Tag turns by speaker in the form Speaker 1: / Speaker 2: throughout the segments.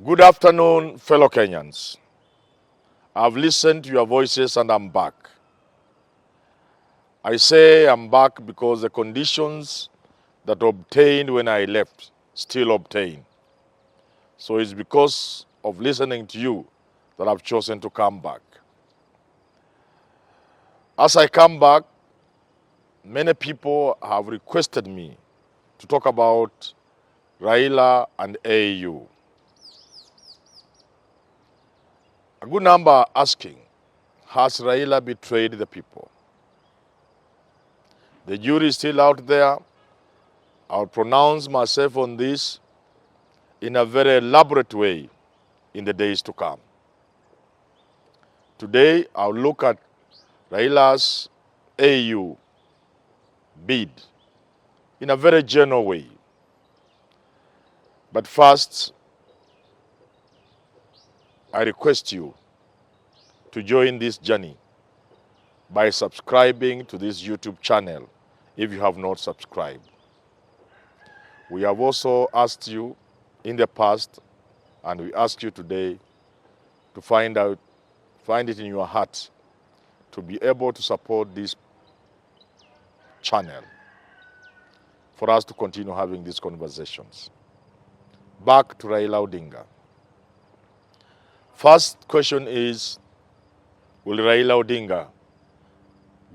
Speaker 1: Good afternoon, fellow Kenyans. I've listened to your voices and I'm back. I say I'm back because the conditions that obtained when I left still obtain. So it's because of listening to you that I've chosen to come back. As I come back, many people have requested me to talk about Raila and AU. A good number are asking, has Raila betrayed the people? The jury is still out there. I'll pronounce myself on this in a very elaborate way in the days to come. Today, I'll look at Raila's AU bid in a very general way. But first, I request you to join this journey by subscribing to this YouTube channel if you have not subscribed. We have also asked you in the past, and we ask you today to find it in your heart to be able to support this channel for us to continue having these conversations. Back to Raila Odinga. First question is, will Raila Odinga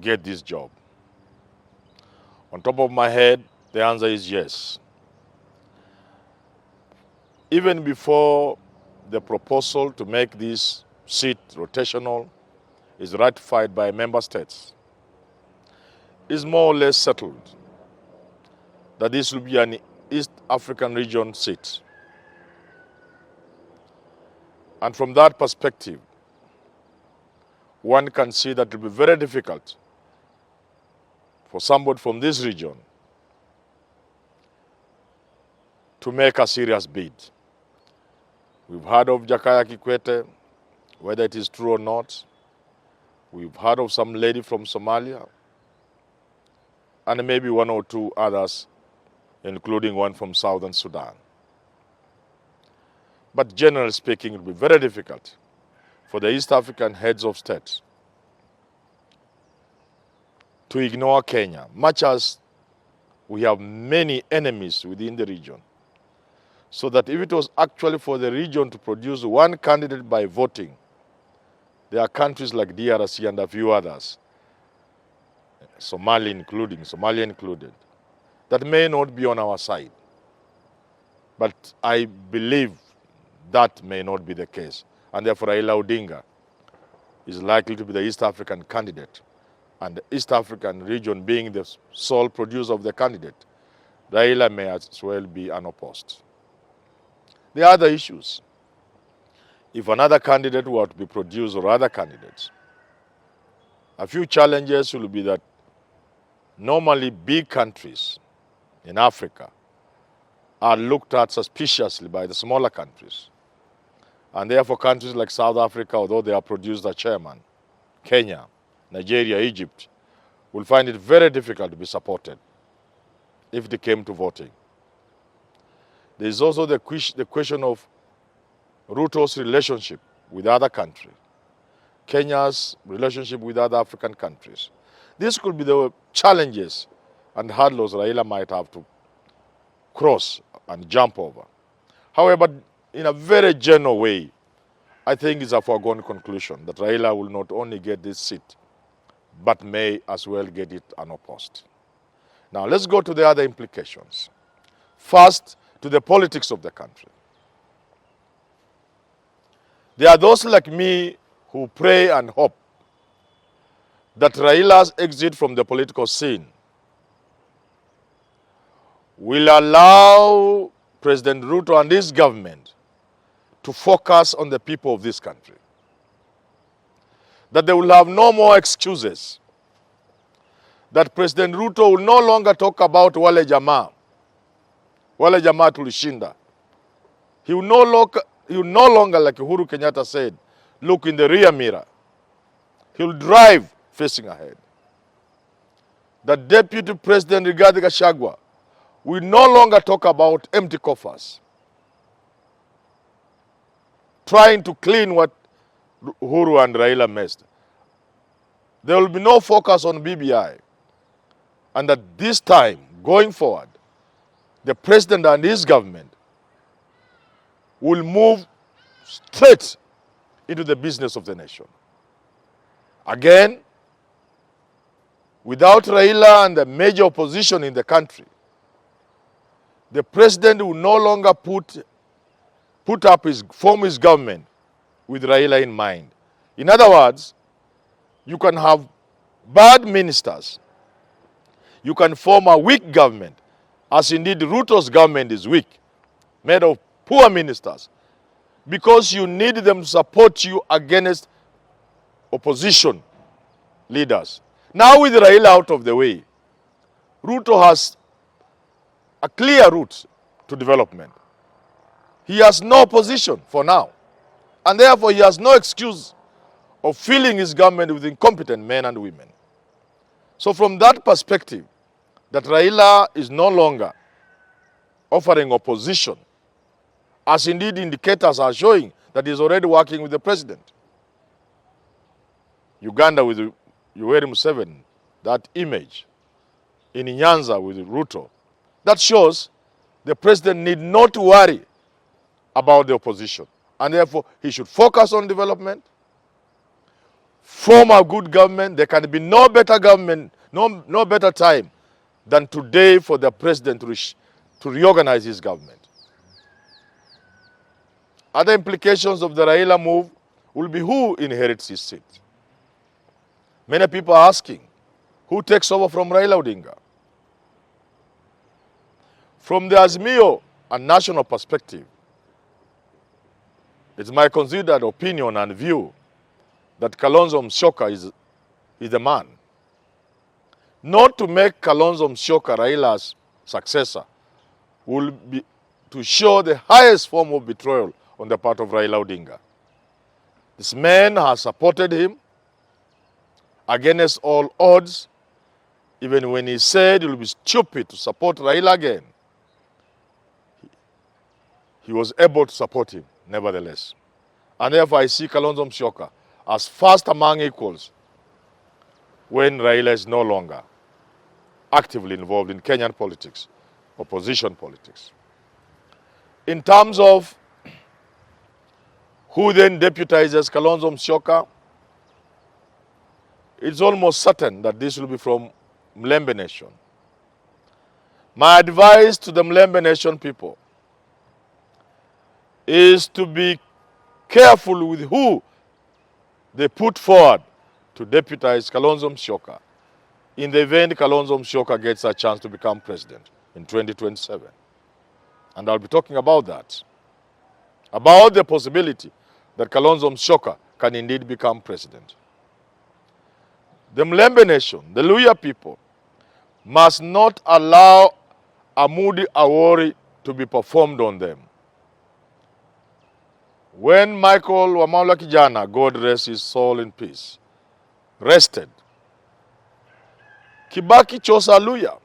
Speaker 1: get this job? On top of my head, the answer is yes. Even before the proposal to make this seat rotational is ratified by member states, it's more or less settled that this will be an East African region seat. And from that perspective, one can see that it will be very difficult for somebody from this region to make a serious bid. We've heard of Jakaya Kikwete, whether it is true or not. We've heard of some lady from Somalia, and maybe one or two others, including one from Southern Sudan. But generally speaking, it will be very difficult for the East African heads of state to ignore Kenya, much as we have many enemies within the region. So that if it was actually for the region to produce one candidate by voting, there are countries like DRC and a few others, Somalia included, that may not be on our side. But I believe that may not be the case. And therefore, Raila Odinga is likely to be the East African candidate. And the East African region being the sole producer of the candidate, Raila may as well be unopposed. The other issues, if another candidate were to be produced or other candidates, a few challenges will be that normally big countries in Africa are looked at suspiciously by the smaller countries. And therefore countries like South Africa, although they have produced a chairman, Kenya, Nigeria, Egypt, will find it very difficult to be supported if they came to voting. There is also the question of Ruto's relationship with other countries, Kenya's relationship with other African countries. This could be the challenges and hurdles Raila might have to cross and jump over. However, in a very general way, I think it's a foregone conclusion that Raila will not only get this seat, but may as well get it unopposed. Now, let's go to the other implications. First, to the politics of the country. There are those like me who pray and hope that Raila's exit from the political scene will allow President Ruto and his government to focus on the people of this country. That they will have no more excuses. That President Ruto will no longer talk about wale jamaa tulishinda. He will no longer, like Uhuru Kenyatta said, look in the rear mirror. He will drive facing ahead. The Deputy President Rigathi Gachagua will no longer talk about empty coffers. trying to clean what Uhuru and Raila messed. There will be no focus on BBI. And at this time, going forward, the president and his government will move straight into the business of the nation. Again, without Raila and the major opposition in the country, the president will no longer form his government with Raila in mind. In other words, you can have bad ministers. You can form a weak government, as indeed Ruto's government is weak, made of poor ministers, because you need them to support you against opposition leaders. Now with Raila out of the way, Ruto has a clear route to development. He has no opposition for now, and therefore he has no excuse of filling his government with incompetent men and women. So from that perspective, that Raila is no longer offering opposition, as indeed indicators are showing that he is already working with the president. Uganda with Yoweri Museveni, that image in Nyanza with Ruto, that shows the president need not worry about the opposition. And therefore, he should focus on development, form a good government. There can be no better government, no better time than today for the president to reorganize his government. Other implications of the Raila move will be who inherits his seat. Many people are asking, who takes over from Raila Odinga? From the Azimio and national perspective, it's my considered opinion and view that Kalonzo Musyoka is the man. Not to make Kalonzo Musyoka Raila's successor will be to show the highest form of betrayal on the part of Raila Odinga. This man has supported him against all odds, even when he said it would be stupid to support Raila again. He was able to support him, nevertheless. And therefore, I see Kalonzo Musyoka as first among equals when Raila is no longer actively involved in Kenyan politics, opposition politics. In terms of who then deputizes Kalonzo Musyoka, it's almost certain that this will be from Mlembe Nation. My advice to the Mlembe Nation people is to be careful with who they put forward to deputize Kalonzo Musyoka in the event Kalonzo Musyoka gets a chance to become president in 2027. And I'll be talking about that, about the possibility that Kalonzo Musyoka can indeed become president. The Mlembe Nation, the Luhya people, must not allow a Moody Awori to be performed on them. When Michael Wamaula Kijana, God rest his soul in peace, rested, Kibaki chose a Luhya,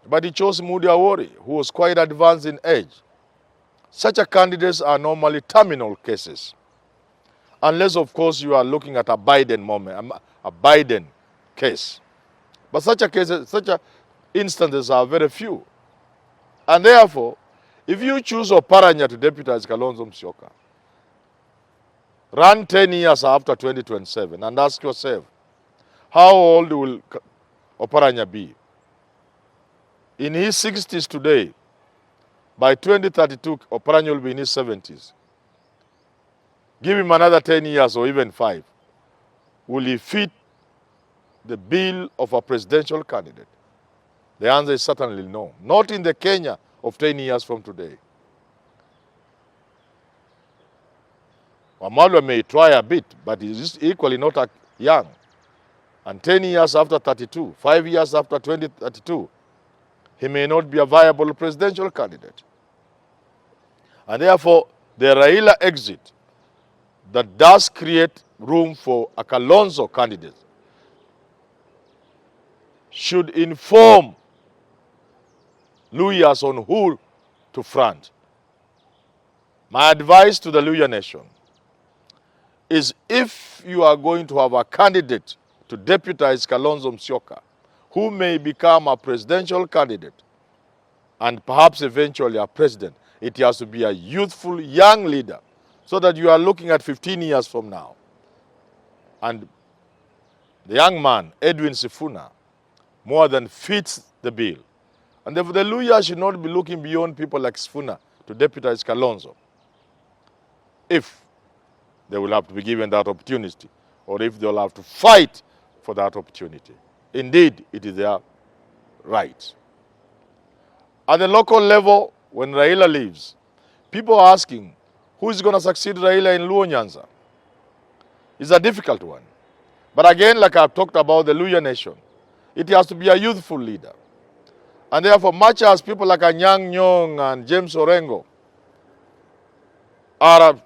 Speaker 1: but he chose Moody Awori, who was quite advanced in age. Such candidates are normally terminal cases, unless, of course, you are looking at a Biden moment, a Biden case. But such instances are very few. And therefore, if you choose Oparanya to deputize Kalonzo Musyoka, run 10 years after 2027 and ask yourself, how old will Oparanya be? In his 60s today, by 2032, Oparanya will be in his 70s. Give him another 10 years or even 5. Will he fit the bill of a presidential candidate? The answer is certainly no. Not in the Kenya of 10 years from today. Wamalwa may try a bit, but he is equally not young. And 10 years after 32, 5 years after 2032, he may not be a viable presidential candidate. And therefore, the Raila exit that does create room for a Kalonzo candidate should inform Luhyas on who to front. My advice to the Luhya nation is, if you are going to have a candidate to deputize Kalonzo Musyoka, who may become a presidential candidate and perhaps eventually a president, it has to be a youthful young leader, so that you are looking at 15 years from now. And the young man, Edwin Sifuna, more than fits the bill. And therefore the Luhya should not be looking beyond people like Sifuna to deputize Kalonzo, if they will have to be given that opportunity, or if they will have to fight for that opportunity. Indeed, it is their right. At the local level, when Raila leaves, people are asking, who is going to succeed Raila in Luo Nyanza? It's a difficult one. But again, like I've talked about the Luhya nation, it has to be a youthful leader. And therefore, much as people like Anyang' Nyong and James Orengo are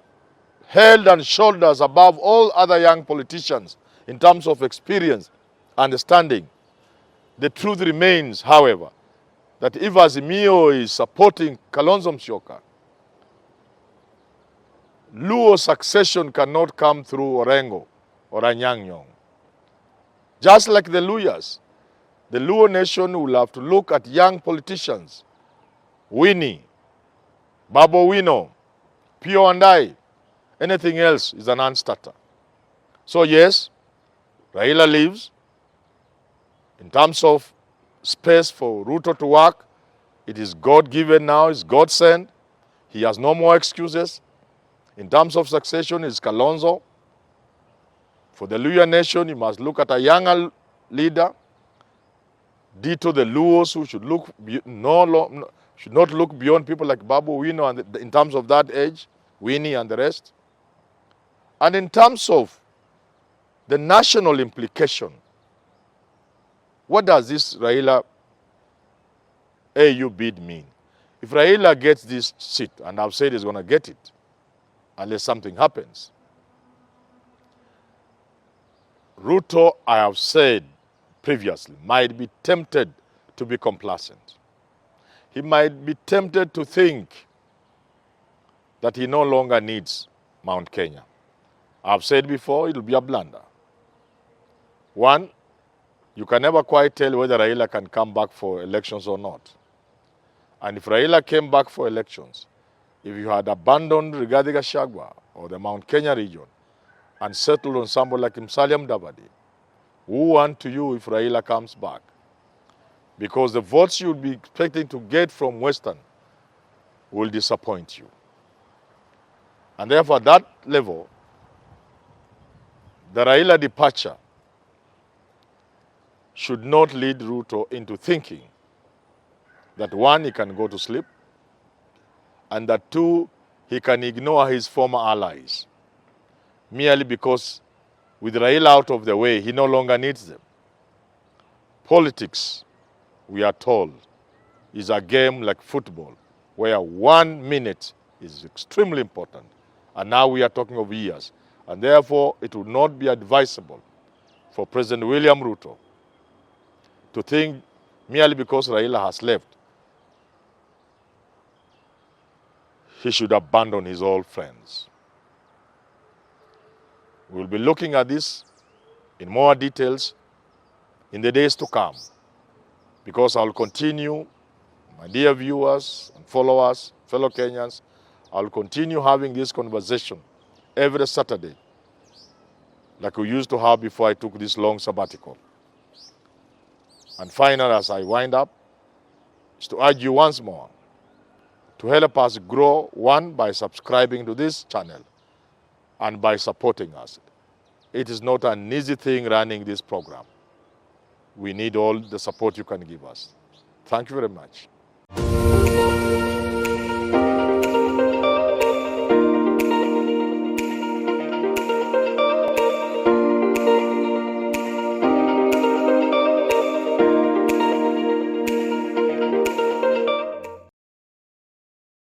Speaker 1: held and shoulders above all other young politicians in terms of experience, understanding, the truth remains, however, that if Azimio is supporting Kalonzo Musyoka, Luo succession cannot come through Orengo or Anyang' Nyong. Just like the Luhyas, the Luo nation will have to look at young politicians, Winnie, Babo Wino, Pio and I. Anything else is a non-starter. So yes, Raila leaves. In terms of space for Ruto to work, it is God-given now, it's God-sent. He has no more excuses. In terms of succession, it's Kalonzo. For the Luhya nation, you must look at a younger leader. Ditto the Luos, who should should not look beyond people like Babu Wino, and in terms of that age, Winnie and the rest. And in terms of the national implication, what does this Raila AU bid mean? If Raila gets this seat, and I've said he's going to get it, unless something happens, Ruto, I have said previously, might be tempted to be complacent. He might be tempted to think that he no longer needs Mount Kenya. I've said before, it will be a blunder. One, you can never quite tell whether Raila can come back for elections or not. And if Raila came back for elections, if you had abandoned Rigathi Gachagua or the Mount Kenya region and settled on somebody like Musalia Mudavadi, who want to you if Raila comes back? Because the votes you would be expecting to get from Western will disappoint you. And therefore, at that level, the Raila departure should not lead Ruto into thinking that one, he can go to sleep, and that two, he can ignore his former allies, merely because with Raila out of the way, he no longer needs them. Politics, we are told, is a game like football, where 1 minute is extremely important. And now we are talking of years. And therefore, it would not be advisable for President William Ruto to think merely because Raila has left, he should abandon his old friends. We'll be looking at this in more details in the days to come, because I'll continue, my dear viewers and followers, fellow Kenyans, I'll continue having this conversation every Saturday, like we used to have before I took this long sabbatical. And finally, as I wind up, is to urge you once more to help us grow, one, by subscribing to this channel and by supporting us. It is not an easy thing running this program. We need all the support you can give us. Thank you very much.